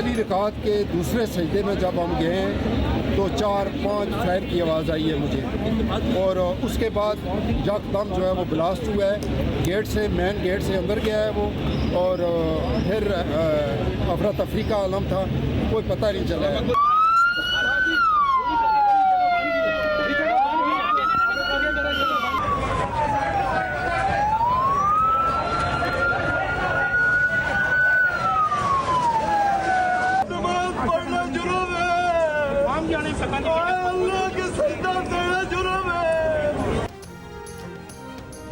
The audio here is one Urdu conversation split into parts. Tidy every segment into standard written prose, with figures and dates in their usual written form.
پہلی رکعت کے دوسرے سجدے میں جب ہم گئے تو 4-5 فائر کی آواز آئی ہے مجھے، اور اس کے بعد یکدم جو ہے وہ بلاسٹ ہوا ہے، گیٹ سے مین گیٹ سے اندر گیا ہے وہ، اور پھر افراتفری کا عالم تھا، کوئی پتہ نہیں چلا ہے۔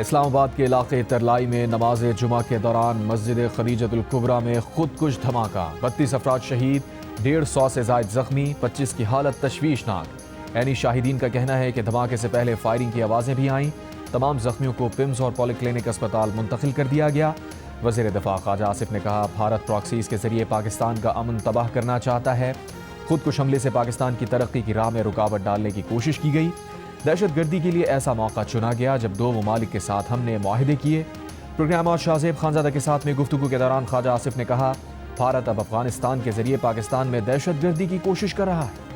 اسلام آباد کے علاقے ترلائی میں نماز جمعہ کے دوران مسجد خدیجۃ الکبریٰ میں خودکش دھماکہ، 32 افراد شہید، 150 سے زائد زخمی، 25 کی حالت تشویشناک۔ عینی شاہدین کا کہنا ہے کہ دھماکے سے پہلے فائرنگ کی آوازیں بھی آئیں۔ تمام زخمیوں کو پمز اور پولی کلینک اسپتال منتقل کر دیا گیا۔ وزیر دفاع خواجہ آصف نے کہا، بھارت پراکسیز کے ذریعے پاکستان کا امن تباہ کرنا چاہتا ہے۔ خودکش حملے سے پاکستان کی ترقی کی راہ میں رکاوٹ ڈالنے کی کوشش کی گئی۔ دہشت گردی کے لیے ایسا موقع چنا گیا جب دو ممالک کے ساتھ ہم نے معاہدے کیے۔ پروگرام اور شاہ زیب خانزادہ کے ساتھ میں گفتگو کے دوران خواجہ آصف نے کہا، بھارت اب افغانستان کے ذریعے پاکستان میں دہشت گردی کی کوشش کر رہا ہے۔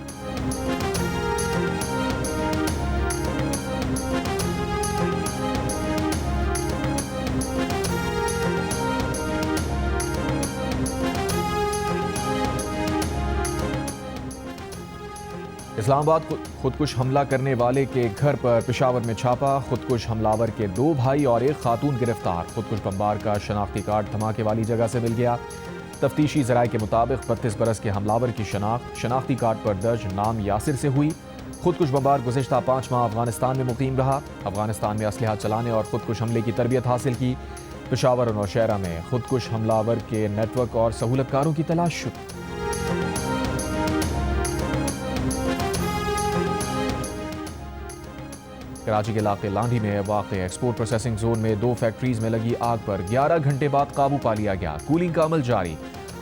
اسلام آباد خودکش حملہ کرنے والے کے گھر پر پشاور میں چھاپا، خودکش حملاور کے 2 بھائی اور 1 خاتون گرفتار۔ خودکش بمبار کا شناختی کارڈ دھماکے والی جگہ سے مل گیا۔ تفتیشی ذرائع کے مطابق 32 برس کے حملاور کی شناختی کارڈ پر درج نام یاسر سے ہوئی۔ خودکش بمبار گزشتہ 5 ماہ افغانستان میں مقیم رہا، افغانستان میں اسلحہ چلانے اور خودکش حملے کی تربیت حاصل کی۔ پشاور اور نوشہرہ میں خودکش حملاور کے نیٹ ورک اور سہولت کاروں کی تلاش شروع۔ کراچی کے علاقے لانڈھی میں واقع ایکسپورٹ پروسیسنگ زون میں 2 فیکٹریز میں لگی آگ پر 11 گھنٹے بعد قابو پا لیا گیا، کولنگ کا عمل جاری۔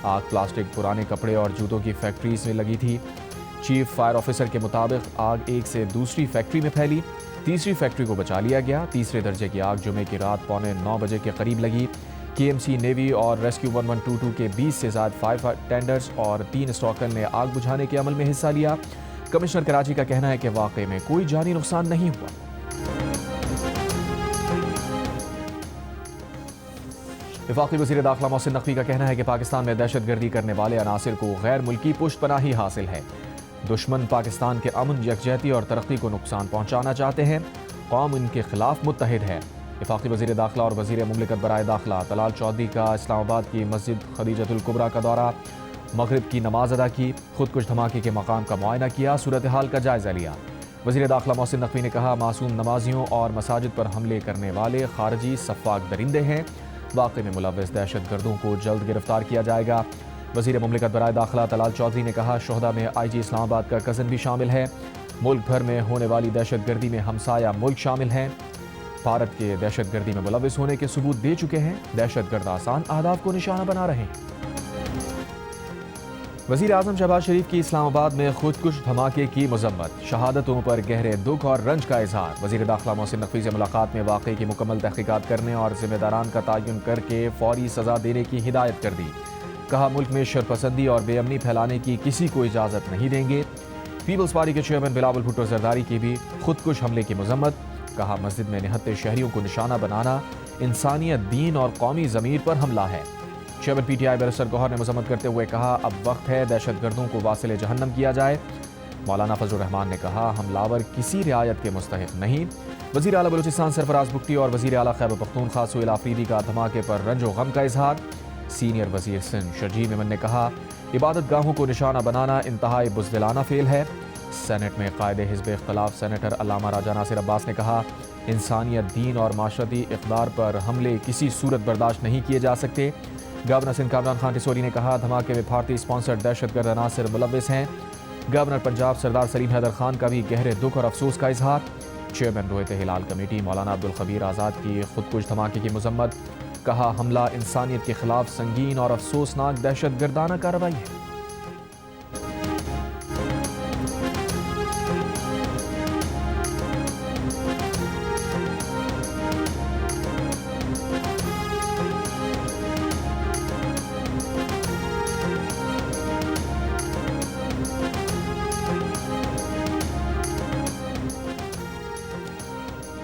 آگ پلاسٹک، پرانے کپڑے اور جوتوں کی فیکٹریز میں لگی تھی۔ چیف فائر آفیسر کے مطابق آگ ایک سے دوسری فیکٹری میں پھیلی، تیسری فیکٹری کو بچا لیا گیا۔ تیسرے درجے کی آگ جمعے کی رات 9:15 بجے کے قریب لگی۔ KMC نیوی اور ریسکیو 1122 کے 20 سے زائد فائر ٹینڈرز اور 3 اسٹاکر نے آگ بجھانے کے عمل میں حصہ لیا۔ کمشنر کراچی کا کہنا ہے کہ واقعے میں کوئی جانی نقصان نہیں ہوا۔ وفاقی وزیر داخلہ محسن نقوی کا کہنا ہے کہ پاکستان میں دہشت گردی کرنے والے عناصر کو غیر ملکی پشت پناہی حاصل ہے۔ دشمن پاکستان کے امن، یکجہتی اور ترقی کو نقصان پہنچانا چاہتے ہیں، قوم ان کے خلاف متحد ہے۔ وفاقی وزیر داخلہ اور وزیر مملکت برائے داخلہ طلال چودھری کا اسلام آباد کی مسجد خدیجۃ الکبریٰ کا دورہ، مغرب کی نماز ادا کی، خودکش دھماکے کے مقام کا معائنہ کیا، صورتحال کا جائزہ لیا۔ وزیر داخلہ محسن نقوی نے کہا، معصوم نمازیوں اور مساجد پر حملے کرنے والے خارجی سفاک درندے ہیں، واقعے میں ملوث دہشت گردوں کو جلد گرفتار کیا جائے گا۔ وزیر مملکت برائے داخلہ طلال چودھری نے کہا، شہداء میں IG اسلام آباد کا کزن بھی شامل ہے۔ ملک بھر میں ہونے والی دہشت گردی میں ہمسایہ ملک شامل ہیں۔ بھارت کے دہشت گردی میں ملوث ہونے کے ثبوت دے چکے ہیں، دہشت گرد آسان اہداف کو نشانہ بنا رہے ہیں۔ وزیر اعظم شہباز شریف کی اسلام آباد میں خودکش دھماکے کی مذمت، شہادتوں پر گہرے دکھ اور رنج کا اظہار۔ وزیر داخلہ محسن نقوی سے ملاقات میں واقعے کی مکمل تحقیقات کرنے اور ذمہ داران کا تعین کر کے فوری سزا دینے کی ہدایت کر دی۔ کہا، ملک میں شرپسندی اور بے امنی پھیلانے کی کسی کو اجازت نہیں دیں گے۔ پیپلز پارٹی کے چیئرمین بلاول بھٹو زرداری کی بھی خودکش حملے کی مذمت۔ کہا، مسجد میں نہتے شہریوں کو نشانہ بنانا انسانیت، دین اور قومی ضمیر پر حملہ ہے۔ چیئرمین PTI بیرسٹر گوہر نے مذمت کرتے ہوئے کہا، اب وقت ہے دہشت گردوں کو واصل جہنم کیا جائے۔ مولانا فضل الرحمان نے کہا، حملاور کسی رعایت کے مستحق نہیں۔ وزیر اعلیٰ بلوچستان سرفراز بگٹی اور وزیر اعلیٰ خیبر پختونخوا سہیل آفریدی کا دھماکے پر رنج و غم کا اظہار۔ سینئر وزیر سندھ شرجیل میمن نے کہا، عبادت گاہوں کو نشانہ بنانا انتہائی بزدلانہ فعل ہے۔ سینٹ میں قائد حزب اختلاف سینیٹر علامہ راجہ ناصر عباس نے کہا، انسانیت، دین اور معاشرتی اقدار پر حملے کسی صورت برداشت نہیں کیے جا سکتے۔ گورنر سندھ کامران خان ٹھسوری نے کہا، دھماکے میں بھارتی اسپانسرڈ دہشت گرد عناصر ملوث ہیں۔ گورنر پنجاب سردار سلیم حیدر خان کا بھی گہرے دکھ اور افسوس کا اظہار۔ چیئرمین رویت ہلال کمیٹی مولانا عبدالخبیر آزاد کی خودکش دھماکے کی مذمت۔ کہا، حملہ انسانیت کے خلاف سنگین اور افسوسناک دہشت گردانہ کارروائی ہے۔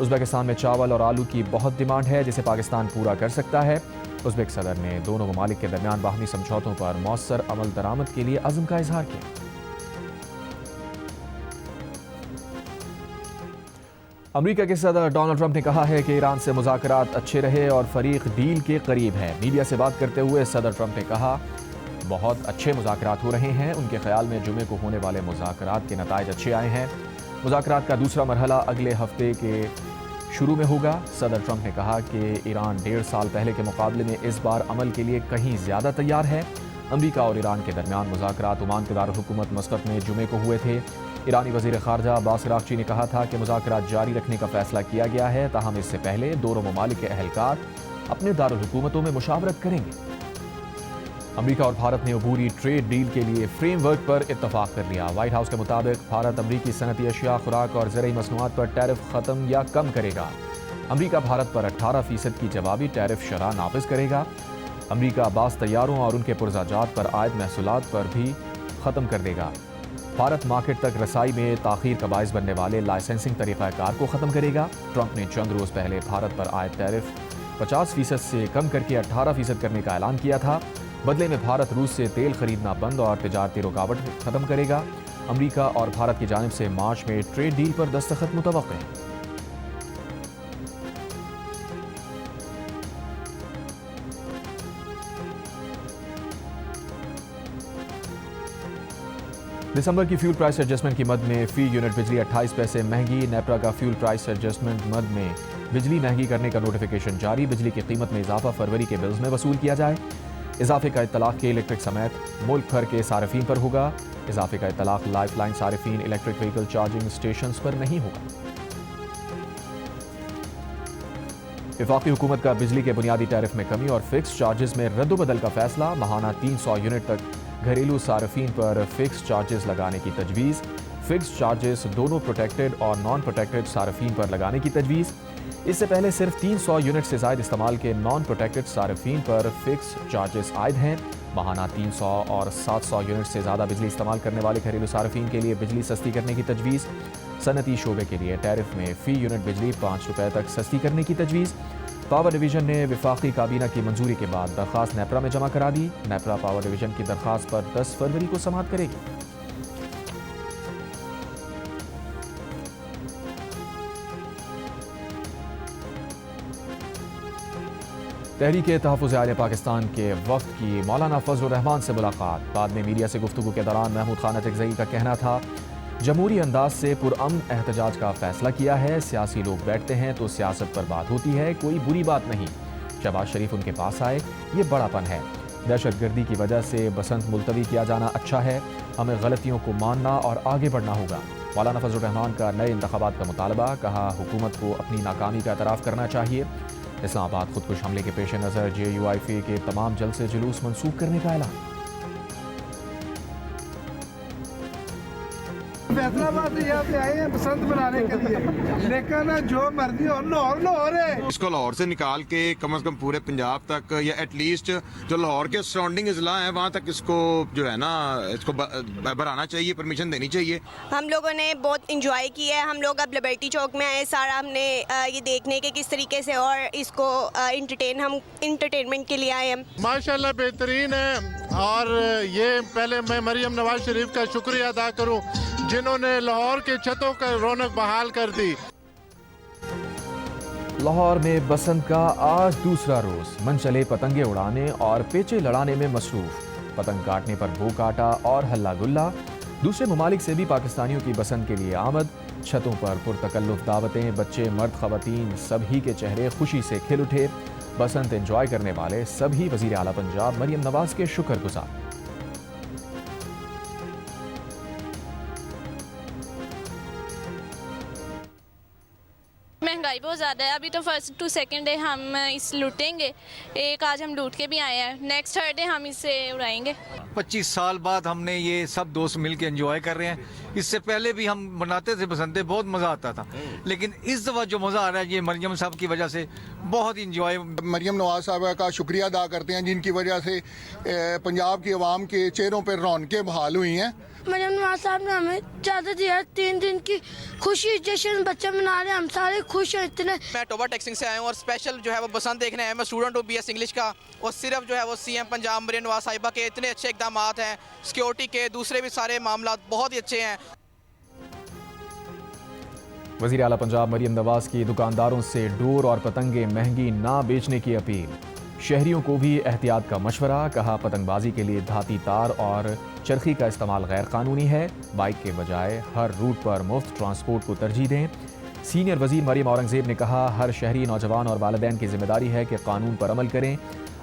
ازبیکستان میں چاول اور آلو کی بہت ڈیمانڈ ہے جسے پاکستان پورا کر سکتا ہے۔ ازبیک صدر نے دونوں ممالک کے درمیان باہمی سمجھوتوں پر مؤثر عمل درآمد کے لیے عزم کا اظہار کیا۔ امریکہ کے صدر ڈونلڈ ٹرمپ نے کہا ہے کہ ایران سے مذاکرات اچھے رہے اور فریق ڈیل کے قریب ہے۔ میڈیا سے بات کرتے ہوئے صدر ٹرمپ نے کہا بہت اچھے مذاکرات ہو رہے ہیں۔ ان کے خیال میں جمعے کو ہونے والے مذاکرات کے نتائج اچھے آئے ہیں۔ مذاکرات کا دوسرا مرحلہ اگلے ہفتے کے شروع میں ہوگا۔ صدر ٹرمپ نے کہا کہ ایران 1.5 سال پہلے کے مقابلے میں اس بار عمل کے لیے کہیں زیادہ تیار ہے۔ امریکہ اور ایران کے درمیان مذاکرات عمان کے دارالحکومت مسقط میں جمعے کو ہوئے تھے۔ ایرانی وزیر خارجہ عباس عراقچی نے کہا تھا کہ مذاکرات جاری رکھنے کا فیصلہ کیا گیا ہے، تاہم اس سے پہلے دونوں ممالک کے اہلکار اپنے دارالحکومتوں میں مشاورت کریں گے۔ امریکہ اور بھارت نے عبوری ٹریڈ ڈیل کے لیے فریم ورک پر اتفاق کر لیا۔ وائٹ ہاؤس کے مطابق بھارت امریکی صنعتی اشیاء، خوراک اور زرعی مصنوعات پر ٹیرف ختم یا کم کرے گا۔ امریکہ بھارت پر 18% کی جوابی ٹیرف شرح نافذ کرے گا۔ امریکہ بعض طیاروں اور ان کے پرزہ پر عائد محصولات پر بھی ختم کر دے گا۔ بھارت مارکیٹ تک رسائی میں تاخیر کا باعث بننے والے لائسنسنگ طریقہ کار کو ختم کرے گا۔ ٹرمپ نے چند روز پہلے بھارت پر عائد ٹیرف 50% سے کم کر کے 18% کرنے کا اعلان کیا تھا۔ بدلے میں بھارت روس سے تیل خریدنا بند اور تجارتی رکاوٹ ختم کرے گا۔ امریکہ اور بھارت کی جانب سے مارچ میں ٹریڈ ڈیل پر دستخط متوقع ہیں۔ دسمبر کی فیول پرائس ایڈجسٹمنٹ کی مد میں فی یونٹ بجلی 28 پیسے مہنگی۔ نیپرا کا فیول پرائس ایڈجسٹمنٹ مد میں بجلی مہنگی کرنے کا نوٹیفیکیشن جاری۔ بجلی کی قیمت میں اضافہ فروری کے بلز میں وصول کیا جائے۔ اضافے کا اطلاق کے الیکٹرک سمیت ملک بھر کے صارفین پر ہوگا۔ اضافے کا اطلاق لائف لائن صارفین الیکٹرک وہیکل چارجنگ اسٹیشنز پر نہیں ہوگا۔ وفاقی حکومت کا بجلی کے بنیادی ٹیرف میں کمی اور فکس چارجز میں رد و بدل کا فیصلہ۔ ماہانہ 300 یونٹ تک گھریلو صارفین پر فکس چارجز لگانے کی تجویز۔ فکس چارجز دونوں پروٹیکٹڈ اور نان پروٹیکٹڈ صارفین پر لگانے کی تجویز۔ اس سے پہلے صرف 300 یونٹ سے زائد استعمال کے نان پروٹیکٹڈ صارفین پر فکس چارجز عائد ہیں۔ ماہانہ 300 اور 700 یونٹ سے زیادہ بجلی استعمال کرنے والے گھریلو صارفین کے لیے بجلی سستی کرنے کی تجویز۔ صنعتی شعبے کے لیے ٹیرف میں فی یونٹ بجلی 5 روپے تک سستی کرنے کی تجویز۔ پاور ڈویژن نے وفاقی کابینہ کی منظوری کے بعد درخواست نیپرا میں جمع کرا دی۔ نیپرا پاور ڈویژن کی درخواست پر 10 فروری کو سماعت کرے گی۔ تحریک تحفظ اہل پاکستان کے وفد کی مولانا فضل الرحمان سے ملاقات۔ بعد میں میڈیا سے گفتگو کے دوران محمود خان اٹکزئی کا کہنا تھا جمہوری انداز سے پرامن احتجاج کا فیصلہ کیا ہے۔ سیاسی لوگ بیٹھتے ہیں تو سیاست پر بات ہوتی ہے، کوئی بری بات نہیں۔ شہباز شریف ان کے پاس آئے، یہ بڑا پن ہے۔ دہشت گردی کی وجہ سے بسنت ملتوی کیا جانا اچھا ہے، ہمیں غلطیوں کو ماننا اور آگے بڑھنا ہوگا۔ مولانا فضل الرحمان کا نئے انتخابات کا مطالبہ، کہا حکومت کو اپنی ناکامی کا اعتراف کرنا چاہیے۔ اسلام آباد خودکش حملے کے پیش نظر JUIF کے تمام جلسے جلوس منسوخ کرنے کا اعلان۔ فیصلہ آباد یہاں پہ آئے ہیں بسنت منانے کے لیے، لیکن جو مرضی ہو لاہور ہے، اس کو لاہور سے نکال کے کم از کم پورے پنجاب تک یا ایٹ لیسٹ جو لاہور کے سراؤنڈنگ اضلاع ہیں وہاں تک اس کو جو ہے نا اس کو بڑھانا چاہیے، پرمیشن دینی چاہیے۔ ہم لوگوں نے بہت انجوائے کیا ہے۔ ہم لوگ اب لبرٹی چوک میں آئے، سارا ہم نے یہ دیکھنے کے کس طریقے سے اور اس کو انٹرٹینمنٹ کے لیے آئے ہیں۔ ماشاءاللہ بہترین ہے، اور یہ پہلے میں مریم نواز شریف کا شکریہ ادا کروں جنہوں نے لاہور کے چھتوں کا رونق بحال کر دی۔ لاہور میں بسنت کا آج دوسرا روز، من چلے پتنگیں اڑانے اور پیچے لڑانے میں مصروف۔ پتنگ کاٹنے پر بھو کاٹا اور ہلا گلا۔ دوسرے ممالک سے بھی پاکستانیوں کی بسنت کے لیے آمد۔ چھتوں پر پرتکلف دعوتیں، بچے مرد خواتین سبھی کے چہرے خوشی سے کھل اٹھے۔ بسنت انجوائے کرنے والے سبھی وزیر اعلیٰ پنجاب مریم نواز کے شکر گزار۔ مہنگائی بہت زیادہ ہے، ابھی تو فرسٹ ٹو سیکنڈ ڈے ہم اس لوٹیں گے، ایک آج ہم لوٹ کے بھی آئے ہیں، نیکسٹ تھرڈ ڈے ہم اسے اڑائیں گے۔ 25 سال بعد ہم نے یہ سب دوست مل کے انجوائے کر رہے ہیں، اس سے پہلے بھی ہم مناتے تھے بسنتے، بہت مزہ آتا تھا، لیکن اس دفعہ جو مزہ آ رہا ہے یہ مریم صاحب کی وجہ سے بہت انجوائے۔ مریم نواز صاحبہ کا شکریہ ادا کرتے ہیں جن کی وجہ سے پنجاب کی عوام کے چہروں پر رونقیں بحال ہوئی ہیں۔ مریم نواز صاحب نے ہمیں زیادہ دیا، 3 دن کی خوشی جشن بچے منا رہے ہیں، ہم سارے خوش ہیں اتنے۔ میں ٹوبا ٹیکسنگ سے آیا ہوں اور اسپیشل جو ہے وہ بسنت دیکھنے آیا ہوں۔ میں اسٹوڈنٹ ہوں BS انگلش کا، اور صرف جو ہے وہ CM پنجاب مریم نواز صاحبہ کے اتنے اچھے اقدامات ہیں، سیکیورٹی کے دوسرے بھی سارے معاملات بہت ہی اچھے ہیں۔ وزیر اعلیٰ پنجاب مریم نواز کی دکانداروں سے ڈور اور پتنگیں مہنگی نہ بیچنے کی اپیل، شہریوں کو بھی احتیاط کا مشورہ، کہا پتنگ بازی کے لیے دھاتی تار اور چرخی کا استعمال غیر قانونی ہے، بائک کے بجائے ہر روٹ پر مفت ٹرانسپورٹ کو ترجیح دیں۔ سینئر وزیر مریم اورنگزیب نے کہا ہر شہری، نوجوان اور والدین کی ذمہ داری ہے کہ قانون پر عمل کریں،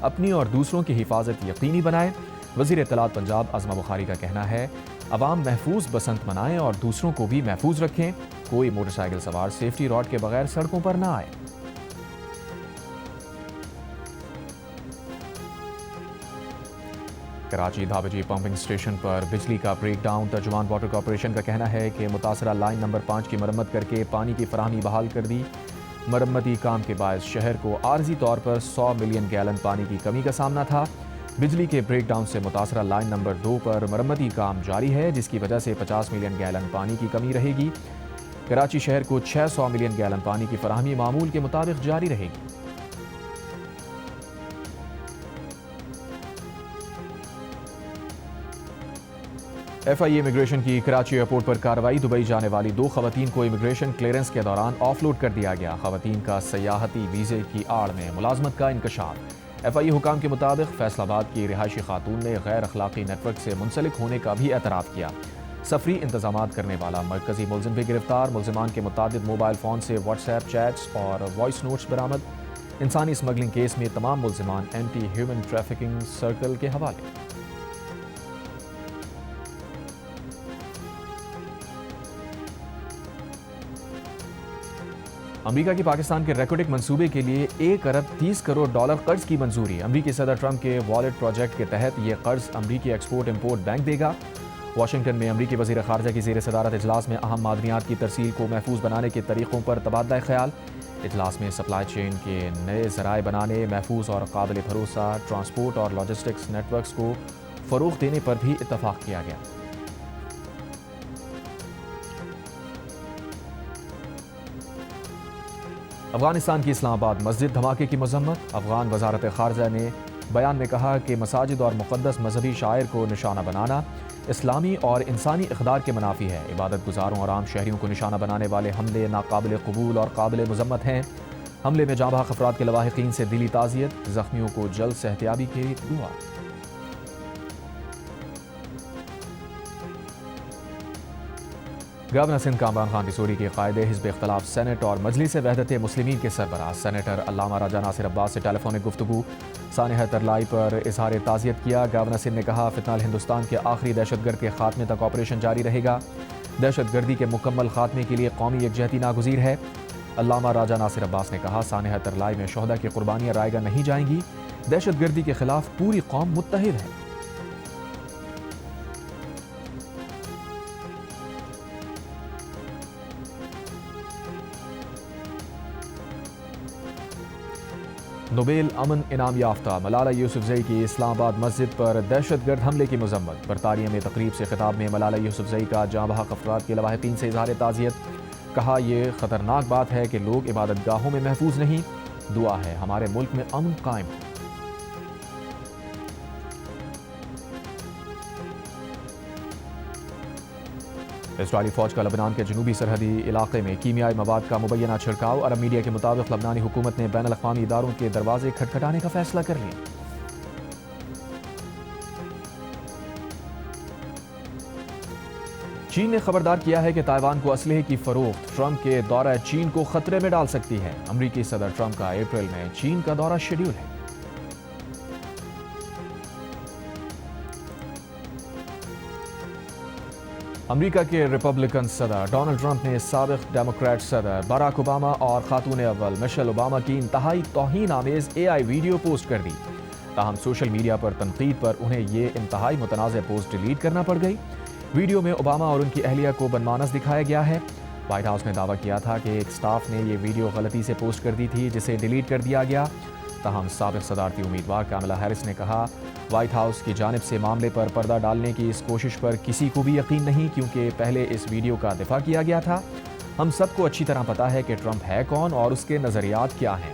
اپنی اور دوسروں کی حفاظت یقینی بنائیں۔ وزیر اطلاعات پنجاب عظمہ بخاری کا کہنا ہے عوام محفوظ بسنت منائیں اور دوسروں کو بھی محفوظ رکھیں، کوئی موٹر سائیکل سوار سیفٹی راڈ کے بغیر سڑکوں پر نہ آئے۔ کراچی دھابجی پمپنگ اسٹیشن پر بجلی کا بریک ڈاؤن، ترجمان واٹر کارپوریشن کا کہنا ہے کہ متاثرہ لائن نمبر 5 کی مرمت کر کے پانی کی فراہمی بحال کر دی۔ مرمتی کام کے باعث شہر کو عارضی طور پر 100 ملین گیلن پانی کی کمی کا سامنا تھا۔ بجلی کے بریک ڈاؤن سے متاثرہ لائن نمبر 2 پر مرمتی کام جاری ہے، جس کی وجہ سے 50 ملین گیلن پانی کی کمی رہے گی۔ کراچی شہر کو 600 ملین گیلن پانی کی فراہمی معمول کے مطابق جاری رہے گی۔ FIA امیگریشن کی کراچی ایئرپورٹ پر کارروائی، دبئی جانے والی 2 خواتین کو امیگریشن کلیئرنس کے دوران آف لوڈ کر دیا گیا۔ خواتین کا سیاحتی ویزے کی آڑ میں ملازمت کا انکشاف۔ FIA حکام کے مطابق فیصل آباد کی رہائشی خاتون نے غیر اخلاقی نیٹ ورک سے منسلک ہونے کا بھی اعتراف کیا۔ سفری انتظامات کرنے والا مرکزی ملزم بھی گرفتار، ملزمان کے متعدد موبائل فون سے واٹس ایپ چیٹس اور وائس نوٹس برآمد۔ انسانی اسمگلنگ کیس میں تمام ملزمان اینٹی ہیومن ٹریفکنگ سرکل کے حوالے۔ امریکہ کی پاکستان کے ریکوٹک منصوبے کے لیے $1 ارب 30 کروڑ قرض کی منظوری۔ امریکی صدر ٹرمپ کے والیٹ پروجیکٹ کے تحت یہ قرض امریکی ایکسپورٹ امپورٹ بینک دے گا۔ واشنگٹن میں امریکی وزیر خارجہ کی زیر صدارت اجلاس میں اہم معدنیات کی ترسیل کو محفوظ بنانے کے طریقوں پر تبادلہ خیال۔ اجلاس میں سپلائی چین کے نئے ذرائع بنانے، محفوظ اور قابل بھروسہ ٹرانسپورٹ اور لاجسٹکس نیٹ ورکس کو فروغ دینے پر بھی اتفاق کیا گیا۔ افغانستان کی اسلام آباد مسجد دھماکے کی مذمت۔ افغان وزارت خارجہ نے بیان میں کہا کہ مساجد اور مقدس مذہبی شعائر کو نشانہ بنانا اسلامی اور انسانی اقدار کے منافی ہے۔ عبادت گزاروں اور عام شہریوں کو نشانہ بنانے والے حملے ناقابل قبول اور قابل مذمت ہیں۔ حملے میں جاں بحق افراد کے لواحقین سے دلی تعزیت، زخمیوں کو جلد صحتیابی کی دعا۔ گورنر سندھ کامران خان ڈسوری کے قائد حزب اختلاف سینٹ اور مجلس وحدت مسلمین کے سربراہ سینیٹر علامہ راجہ ناصر عباس سے ٹیلی فونک گفتگو، سانحہ ترلائی پر اظہار تعزیت کیا۔ گورنر سندھ نے کہا فتنہ ہندوستان کے آخری دہشت گرد کے خاتمے تک آپریشن جاری رہے گا، دہشت گردی کے مکمل خاتمے کے لیے قومی یکجہتی ناگزیر ہے۔ علامہ راجہ ناصر عباس نے کہا سانحہ ترلائی میں شہداء کی قربانیاں رائیگاں نہیں جائیں گی، دہشت گردی کے خلاف پوری قوم متحد ہے۔ نوبیل امن انعام یافتہ ملالہ یوسفزئی کی اسلام آباد مسجد پر دہشت گرد حملے کی مذمت۔ برطانیہ میں تقریب سے خطاب میں ملالہ یوسفزئی کا جاں بحق افراد کے لواحقین سے اظہار تعزیت، کہا یہ خطرناک بات ہے کہ لوگ عبادت گاہوں میں محفوظ نہیں، دعا ہے ہمارے ملک میں امن قائم ہو۔ اسرائیلی فوج کا لبنان کے جنوبی سرحدی علاقے میں کیمیائی مواد کا مبینہ چھڑکاؤ۔ عرب میڈیا کے مطابق لبنانی حکومت نے بین الاقوامی اداروں کے دروازے کھٹکھٹانے کا فیصلہ کر لیا۔ چین نے خبردار کیا ہے کہ تائیوان کو اسلحے کی فروخت ٹرمپ کے دورہ چین کو خطرے میں ڈال سکتی ہے۔ امریکی صدر ٹرمپ کا اپریل میں چین کا دورہ شیڈول ہے۔ امریکہ کے ریپبلکن صدر ڈونلڈ ٹرمپ نے سابق ڈیموکریٹ صدر باراک اوباما اور خاتون اول مشیل اوباما کی انتہائی توہین آمیز AI ویڈیو پوسٹ کر دی۔ تاہم سوشل میڈیا پر تنقید پر انہیں یہ انتہائی متنازع پوسٹ ڈیلیٹ کرنا پڑ گئی۔ ویڈیو میں اوباما اور ان کی اہلیہ کو بدمانس دکھایا گیا ہے۔ وائٹ ہاؤس نے دعویٰ کیا تھا کہ ایک سٹاف نے یہ ویڈیو غلطی سے پوسٹ کر دی تھی جسے ڈیلیٹ کر دیا گیا۔ تاہم سابق صدارتی امیدوار کاملا ہیرس نے کہا وائٹ ہاؤس کی جانب سے معاملے پر پردہ ڈالنے کی اس کوشش پر کسی کو بھی یقین نہیں، کیونکہ پہلے اس ویڈیو کا دفاع کیا گیا تھا۔ ہم سب کو اچھی طرح پتہ ہے کہ ٹرمپ ہے کون اور اس کے نظریات کیا ہیں۔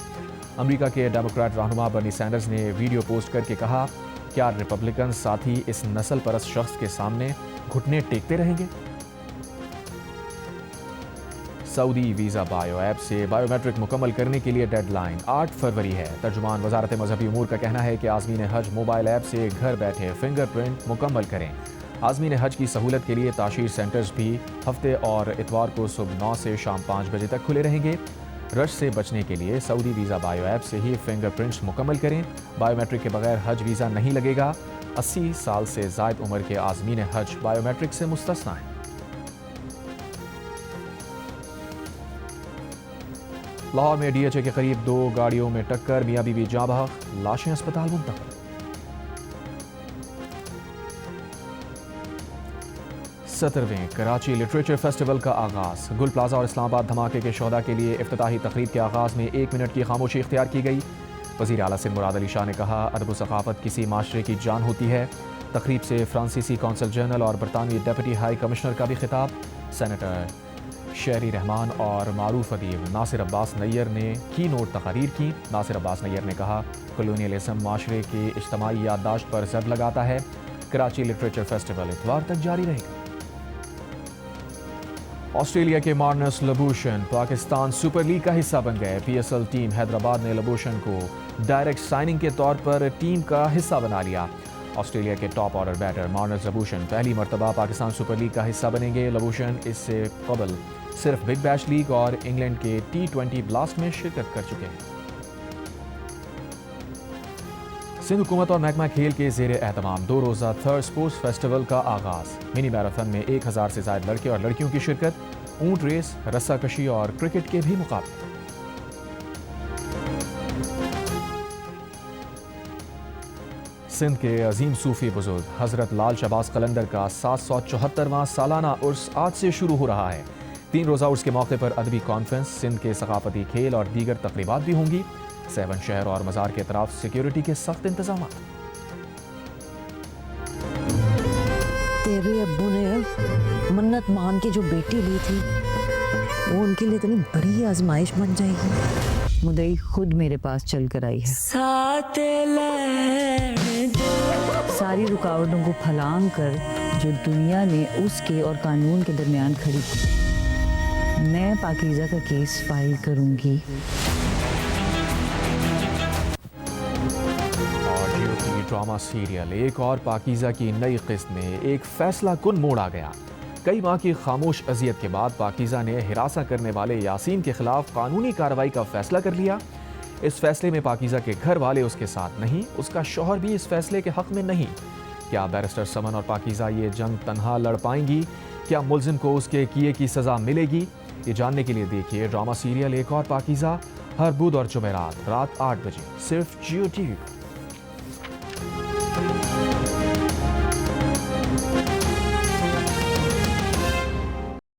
امریکہ کے ڈیموکریٹ رہنما برنی سینڈرز نے ویڈیو پوسٹ کر کے کہا کیا ریپبلکن ساتھی اس نسل پرست شخص کے سامنے گھٹنے ٹیکتے رہیں گے؟ سعودی ویزا بایو ایپ سے بایو میٹرک مکمل کرنے کے لیے ڈیڈ لائن 8 فروری ہے۔ ترجمان وزارت مذہبی امور کا کہنا ہے کہ عازمین حج موبائل ایپ سے گھر بیٹھے فنگر پرنٹ مکمل کریں۔ عازمین حج کی سہولت کے لیے تاشیر سینٹرز بھی ہفتے اور اتوار کو صبح 9 سے شام 5 بجے تک کھلے رہیں گے۔ رش سے بچنے کے لیے سعودی ویزا بایو ایپ سے ہی فنگر پرنٹس مکمل کریں۔ بایو میٹرک کے بغیر حج ویزا نہیں لگے گا۔ 80 سال سے زائد عمر کے عازمین حج بایو میٹرک سے مستثنی ہیں۔ لاہور میں ڈی ایچ اے کے قریب 2 گاڑیوں میں ٹکر، میاں بیوی جاں بحق، لاشیں اسپتال منتقل۔ 70ویں کراچی لٹریچر فیسٹیول کا آغاز، گل پلازہ اور اسلام آباد دھماکے کے شہداء کے لیے افتتاحی تقریب کے آغاز میں 1 منٹ کی خاموشی اختیار کی گئی۔ وزیر اعلیٰ سندھ مراد علی شاہ نے کہا ادب و ثقافت کسی معاشرے کی جان ہوتی ہے۔ تقریب سے فرانسیسی کونسل جنرل اور برطانوی ڈپٹی ہائی کمشنر کا بھی خطاب۔ سینیٹر شہری رحمان اور معروف ادیب ناصر عباس نیر نے کی نوٹ تقاریر کی۔ ناصر عباس نیر نے کہا کلونیلزم معاشرے کی اجتماعی یادداشت پر زد لگاتا ہے۔ کراچی لٹریچر فیسٹیول اتوار تک جاری رہے گا۔ آسٹریلیا کے Marnus Labuschagne Pakistan super league کا حصہ بن گئے۔ P S L team Hyderabad نے لبوشن کو ڈائریکٹ سائننگ کے طور پر ٹیم کا حصہ بنا لیا۔ آسٹریلیا کے top order better Marnus Labuschagne پہلی مرتبہ پاکستان سپر لیگ کا حصہ بنیں گے۔ لبوشن اس سے قبل صرف بگ بیش لیگ اور انگلینڈ کے T20 بلاسٹ میں شرکت کر چکے ہیں۔ سندھ حکومت اور محکمہ کھیل کے زیر اہتمام 2 روزہ تھرڈ اسپورٹس فیسٹیول کا آغاز۔ منی میراتھن میں 1000 سے زائد لڑکے اور لڑکیوں کی شرکت، اونٹ ریس، رسہ کشی اور کرکٹ کے بھی مقابلے۔ سندھ کے عظیم صوفی بزرگ حضرت لال شہباز قلندر کا 774واں سالانہ عرس آج سے شروع ہو رہا ہے۔ 3 روزہ عرس کے موقع پر ادبی کانفرنس، سندھ کے ثقافتی کھیل اور دیگر تقریبات بھی ہوں گی۔ 7 شہر اور مزار کے اطراف سیکیورٹی کے سخت انتظامات۔ تیرے ابو نے منت مان کے جو بیٹی لی تھی وہ ان کے لیے اتنی بڑی آزمائش بن جائے گی۔ مدعی خود میرے پاس چل کر آئی ہے، ساری رکاوٹوں کو پھلانگ کر جو دنیا نے اس کے اور قانون کے درمیان کھڑی کی۔ میں پاکیزہ کا کیس فائل کروں گی۔ ڈرامہ سیریل ایک اور پاکیزہ کی نئی قسط میں ایک فیصلہ کن موڑ آ گیا۔ کئی ماہ کی خاموش اذیت کے بعد پاکیزہ نے ہراساں کرنے والے یاسین کے خلاف قانونی کارروائی کا فیصلہ کر لیا۔ اس فیصلے میں پاکیزہ کے گھر والے اس کے ساتھ نہیں، اس کا شوہر بھی اس فیصلے کے حق میں نہیں۔ کیا بیرسٹر سمن اور پاکیزہ یہ جنگ تنہا لڑ پائیں گی؟ کیا ملزم کو اس کے کیے کی سزا ملے گی؟ یہ جاننے کے لیے دیکھیے ڈرامہ سیریل ایک اور پاکیزہ ہر بدھ اور جمعرات رات 8 بجے صرف جیو ٹی وی پر۔